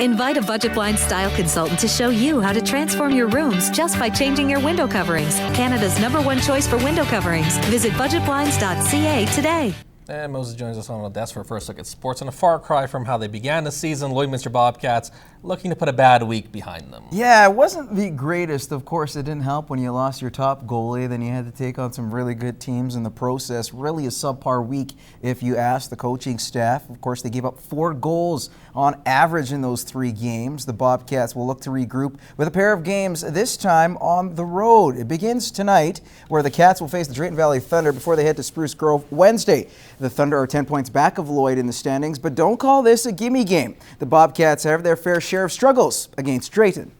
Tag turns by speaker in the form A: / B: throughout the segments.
A: Invite a Budget Blinds style consultant to show you how to transform your rooms just by changing your window coverings. Canada's #1 choice for window coverings. Visit budgetblinds.ca today.
B: And Moses joins us on the desk for a first look at sports, and a far cry from how they began the season. Lloydminster Bobcats looking to put a bad week behind them.
C: Yeah, it wasn't the greatest. Of course, it didn't help when you lost your top goalie. Then you had to take on some really good teams in the process. Really a subpar week if you ask the coaching staff. Of course, they gave up 4 goals on average in those 3 games. The Bobcats will look to regroup with a pair of games, this time on the road. It begins tonight, where the Cats will face the Drayton Valley Thunder before they head to Spruce Grove Wednesday. The Thunder are 10 points back of Lloyd in the standings, but don't call this a gimme game. The Bobcats have their fair share of struggles against Drayton.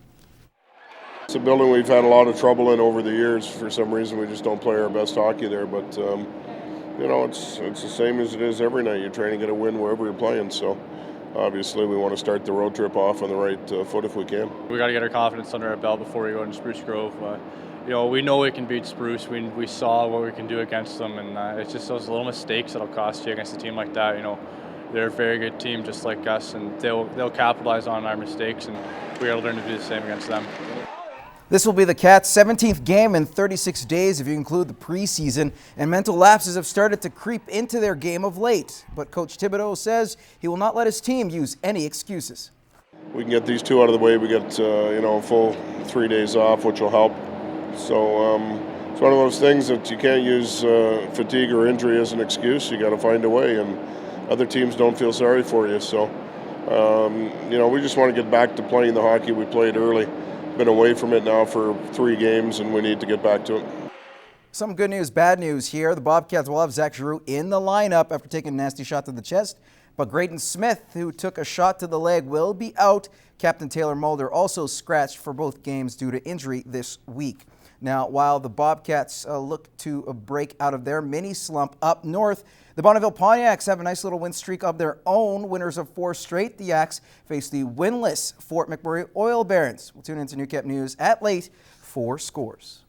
D: It's a building we've had a lot of trouble in over the years. For some reason, we just don't play our best hockey there, but you know, it's the same as it is every night. You're trying to get a win wherever you're playing, so obviously we want to start the road trip off on the right foot if we can.
E: We got to get our confidence under our belt before we go into Spruce Grove. You know, we know we can beat Spruce. We saw what we can do against them, and it's just those little mistakes that'll cost you against a team like that. You know, they're a very good team just like us, and they'll capitalize on our mistakes, and we got to learn to do the same against them.
C: This will be the Cats' 17th game in 36 days if you include the preseason, and mental lapses have started to creep into their game of late. But Coach Thibodeau says he will not let his team use any excuses.
D: We can get these 2 out of the way. We get you know, a full 3 days off, which will help. So it's one of those things that you can't use fatigue or injury as an excuse. You got to find a way, and other teams don't feel sorry for you. So you know, we just want to get back to playing the hockey we played early. Been away from it now for 3 games, and we need to get back to it.
C: Some good news, bad news here. The Bobcats will have Zach Giroux in the lineup after taking a nasty shot to the chest. But Graydon Smith, who took a shot to the leg, will be out. Captain Taylor Mulder also scratched for both games due to injury this week. Now, while the Bobcats look to break out of their mini slump up north, the Bonneville Pontiacs have a nice little win streak of their own. Winners of 4 straight, the Yaks face the winless Fort McMurray Oil Barons. We'll tune into Newcap News at late for scores.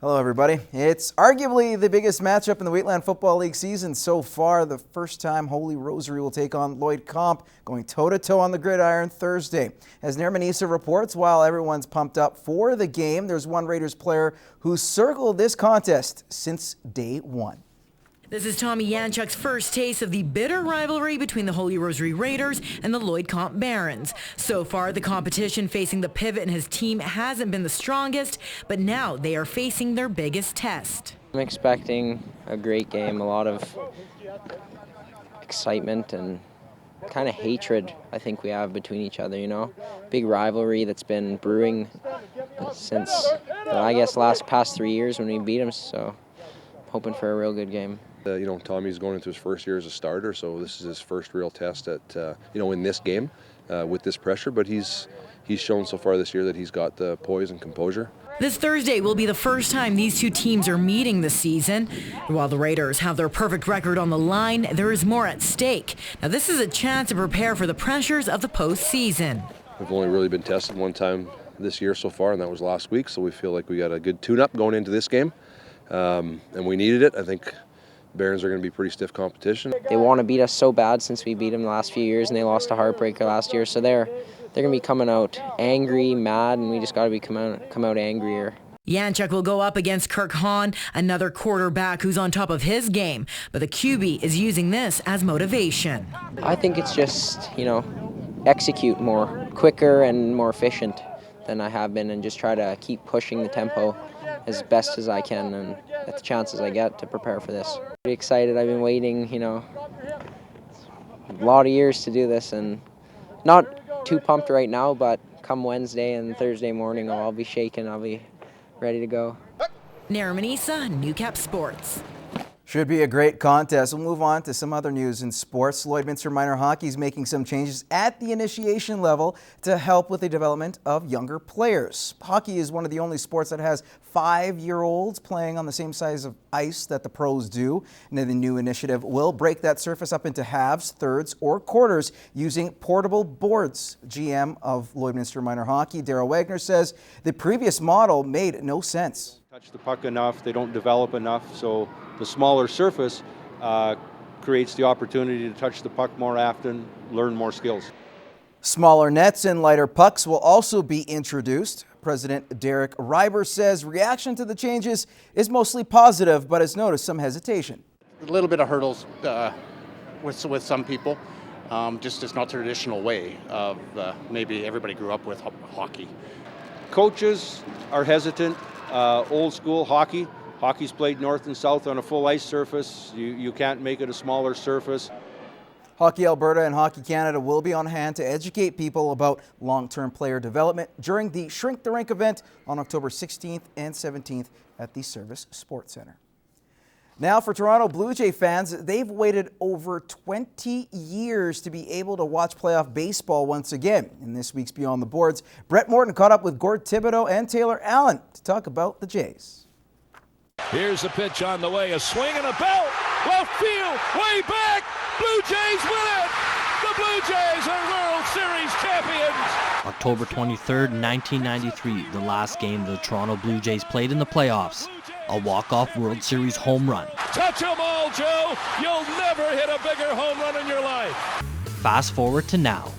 C: Hello, everybody. It's arguably the biggest matchup in the Wheatland Football League season so far. The first time Holy Rosary will take on Lloyd Comp, going toe-to-toe on the gridiron Thursday. As Newcap reports, while everyone's pumped up for the game, there's one Raiders player who's circled this contest since day one.
F: This is Tommy Yanchuk's first taste of the bitter rivalry between the Holy Rosary Raiders and the Lloyd Comp Barons. So far, the competition facing the Pivot and his team hasn't been the strongest, but now they are facing their biggest test.
G: I'm expecting a great game, a lot of excitement and kind of hatred I think we have between each other, you know. Big rivalry that's been brewing since, I guess, past 3 years when we beat them, so I'm hoping for a real good game.
H: You know, Tommy's going into his first year as a starter, so this is his first real test at, you know, in this game with this pressure. But he's shown so far this year that he's got the poise and composure.
F: This Thursday will be the first time these 2 teams are meeting this season. While the Raiders have their perfect record on the line, there is more at stake. Now, this is a chance to prepare for the pressures of the postseason.
H: We've only really been tested one time this year so far, and that was last week. So we feel like we got a good tune-up going into this game, and we needed it. I think Barons are going to be pretty stiff competition.
G: They want to beat us so bad since we beat them the last few years, and they lost a heartbreaker last year. So they're going to be coming out angry, mad, and we just got to be come out angrier.
F: Yanchuk will go up against Kirk Hahn, another quarterback who's on top of his game, but the QB is using this as motivation.
G: I think it's just, you know, execute more quicker and more efficient than I have been, and just try to keep pushing the tempo as best as I can and at the chances I get to prepare for this. Pretty excited. I've been waiting, you know, a lot of years to do this, and not too pumped right now, but come Wednesday and Thursday morning I'll be shaking. I'll be ready to go.
F: Naramanisa, Newcap Sports.
C: Should be a great contest. We'll move on to some other news in sports. Lloydminster Minor Hockey is making some changes at the initiation level to help with the development of younger players. Hockey is one of the only sports that has 5-year-olds playing on the same size of ice that the pros do. And the new initiative will break that surface up into halves, thirds, or quarters using portable boards. GM of Lloydminster Minor Hockey, Darryl Wagner, says the previous model made no sense.
I: Touch the puck enough, they don't develop enough, so the smaller surface creates the opportunity to touch the puck more often, learn more skills.
C: Smaller nets and lighter pucks will also be introduced. President Derek Reiber says reaction to the changes is mostly positive, but has noticed some hesitation.
J: A little bit of hurdles with some people. Just it's not the traditional way of maybe everybody grew up with hockey.
I: Coaches are hesitant. Old school hockey. Hockey's played north and south on a full ice surface. You can't make it a smaller surface.
C: Hockey Alberta and Hockey Canada will be on hand to educate people about long-term player development during the Shrink the Rink event on October 16th and 17th at the Service Sports Centre. Now for Toronto Blue Jay fans, they've waited over 20 years to be able to watch playoff baseball once again. In this week's Beyond the Boards, Brett Morton caught up with Gord Thibodeau and Taylor Allen to talk about the Jays.
K: Here's a pitch on the way, a swing and a belt, left field, way back, Blue Jays win it! The Blue Jays are World Series champions!
L: October 23rd, 1993, the last game the Toronto Blue Jays played in the playoffs. A walk-off World Series home run.
K: Touch 'em all, Joe! You'll never hit a bigger home run in your life!
L: Fast forward to now.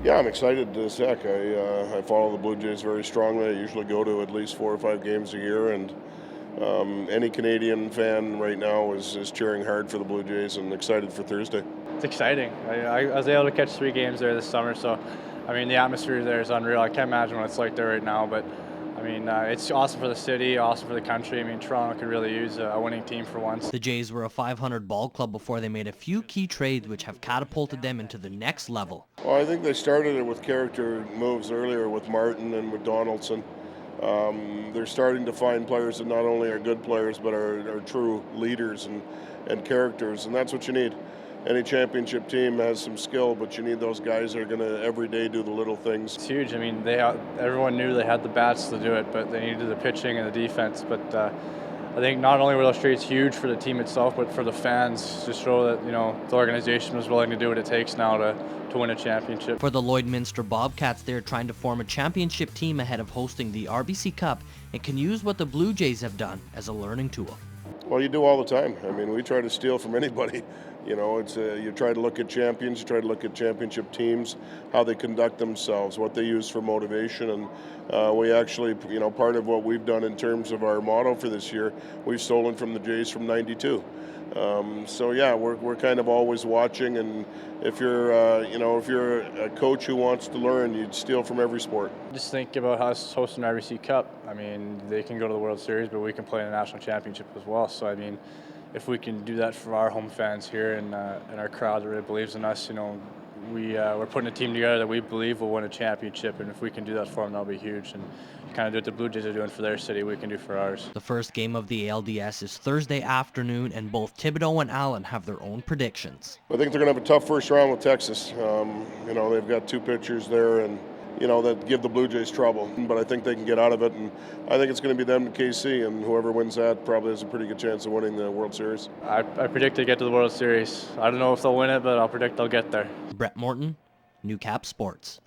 D: Yeah, I'm excited as heck. I follow the Blue Jays very strongly. I usually go to at least 4 or 5 games a year, and any Canadian fan right now is cheering hard for the Blue Jays and excited for Thursday.
E: It's exciting. I was able to catch 3 games there this summer, so I mean the atmosphere there is unreal. I can't imagine what it's like there right now, but I mean it's awesome for the city, awesome for the country. I mean Toronto could really use a winning team for once.
L: The Jays were a 500 ball club before they made a few key trades which have catapulted them into the next level.
D: Well, I think they started it with character moves earlier with Martin and with Donaldson. They're starting to find players that not only are good players but are true leaders and characters, and that's what you need. Any championship team has some skill, but you need those guys that are going to every day do the little things.
E: It's huge. I mean, everyone knew they had the bats to do it, but they needed the pitching and the defense. But I think not only were those trades huge for the team itself, but for the fans to show that the organization was willing to do what it takes now to win a championship.
L: For the Lloydminster Bobcats, they're trying to form a championship team ahead of hosting the RBC Cup and can use what the Blue Jays have done as a learning tool.
D: Well, you do all the time. I mean, we try to steal from anybody. It's you try to look at champions, you try to look at championship teams, how they conduct themselves, what they use for motivation, and we actually, part of what we've done in terms of our motto for this year, we've stolen from the Jays from '92. So yeah, we're kind of always watching, and if you're a coach who wants to learn, you'd steal from every sport.
E: Just think about us hosting RBC Cup. I mean, they can go to the World Series, but we can play in a national championship as well. So I mean, if we can do that for our home fans here and our crowd that really believes in us, we're putting a team together that we believe will win a championship, and if we can do that for them, that'll be huge. And kind of do what the Blue Jays are doing for their city, we can do for ours.
L: The first game of the ALDS is Thursday afternoon, and both Thibodeau and Allen have their own predictions.
D: I think they're going to have a tough first round with Texas. They've got 2 pitchers there, and that give the Blue Jays trouble. But I think they can get out of it, and I think it's going to be them and KC, and whoever wins that probably has a pretty good chance of winning the World Series.
E: I predict they get to the World Series. I don't know if they'll win it, but I'll predict they'll get there.
L: Brett Morton, Newcap Sports.